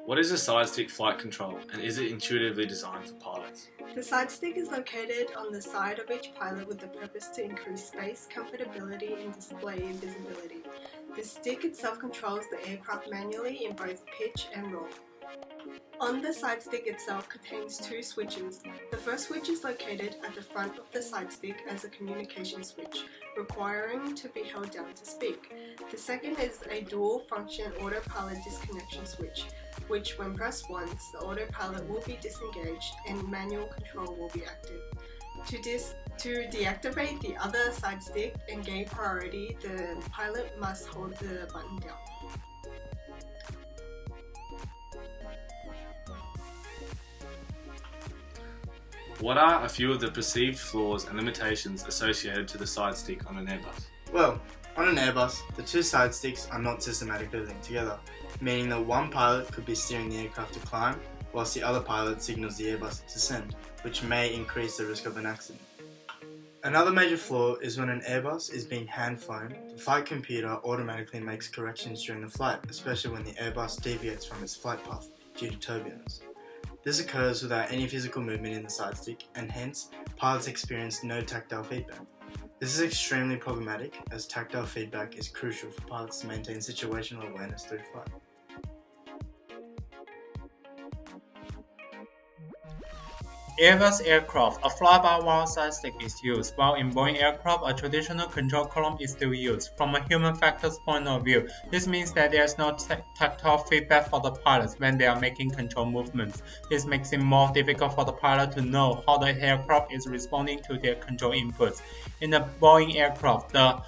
What is a side stick flight control, and is it intuitively designed for pilots? The side stick is located on the side of each pilot with the purpose to increase space, comfortability, and display visibility. The stick itself controls the aircraft manually in both pitch and roll. On the side stick itself contains two switches. The first switch is located at the front of the side stick as a communication switch, requiring to be held down to speak. The second is a dual function autopilot disconnection switch, which when pressed once, the autopilot will be disengaged and manual control will be active. To deactivate the other side stick and gain priority, the pilot must hold the button down. What are a few of the perceived flaws and limitations associated to the side stick on an Airbus? Well, on an Airbus, the two side sticks are not systematically linked together, meaning that one pilot could be steering the aircraft to climb, whilst the other pilot signals the Airbus to descend, which may increase the risk of an accident. Another major flaw is when an Airbus is being hand-flown, the flight computer automatically makes corrections during the flight, especially when the Airbus deviates from its flight path due to turbulence. This occurs without any physical movement in the side stick, and hence, pilots experience no tactile feedback. This is extremely problematic, as tactile feedback is crucial for pilots to maintain situational awareness through flight. Airbus aircraft, a fly-by-wire side stick is used, while in Boeing aircraft, a traditional control column is still used. From a human factors point of view, this means that there is no tactile feedback for the pilots when they are making control movements. This makes it more difficult for the pilot to know how the aircraft is responding to their control inputs. In a Boeing aircraft, the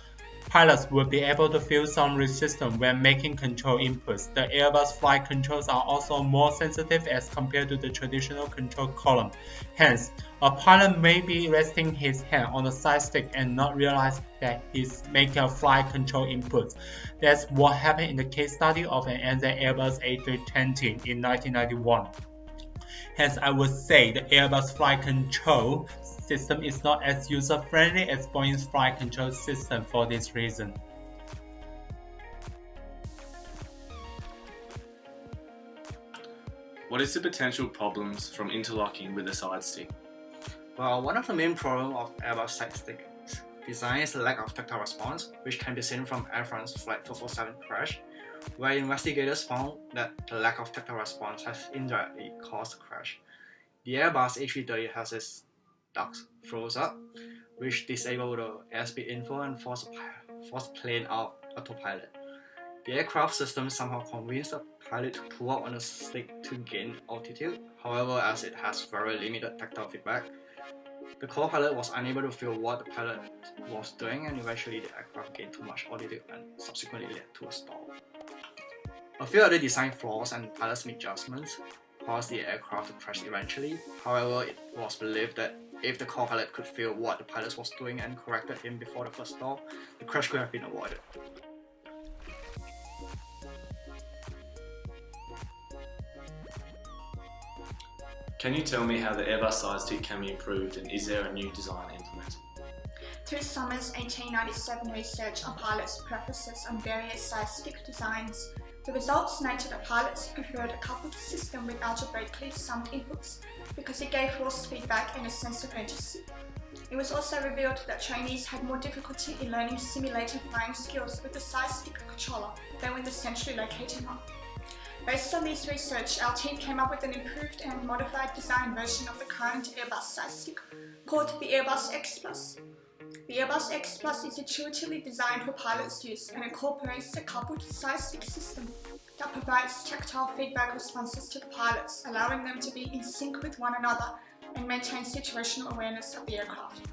pilots will be able to feel some resistance when making control inputs. The Airbus flight controls are also more sensitive as compared to the traditional control column. Hence, a pilot may be resting his hand on the side stick and not realize that he's making a flight control input. That's what happened in the case study of an NZ Airbus A320 in 1991. Hence, I would say the Airbus flight control system is not as user-friendly as Boeing's flight control system for this reason. What is the potential problems from interlocking with the side stick? Well, one of the main problems of Airbus side stick design is the lack of tactile response, which can be seen from Air France Flight 447 crash, where investigators found that the lack of tactile response has indirectly caused the crash. The Airbus A330 has its ducts froze up, which disable the airspeed info and force plane out autopilot. The aircraft system somehow convinced the pilot to pull out on the stick to gain altitude. However, as it has very limited tactile feedback, the co-pilot was unable to feel what the pilot was doing, and eventually the aircraft gained too much altitude and subsequently led to a stall. A few other design flaws and pilot's adjustments caused the aircraft to crash eventually. However, it was believed that if the co-pilot could feel what the pilot was doing and corrected him before the first stall, the crash could have been avoided. Can you tell me how the Airbus side stick can be improved, and is there a new design implemented? Through Summers' 1897 research on pilots' preferences on various side stick designs, the results noted that pilots preferred a coupled system with algebraically summed inputs because it gave force feedback and a sense of urgency. It was also revealed that trainees had more difficulty in learning simulated flying skills with the side stick controller than with the centrally located one. Based on this research, our team came up with an improved and modified design version of the current Airbus side stick called the Airbus X Plus. The Airbus X Plus is intuitively designed for pilots' use and incorporates a coupled side stick system that provides tactile feedback responses to the pilots, allowing them to be in sync with one another and maintain situational awareness of the aircraft.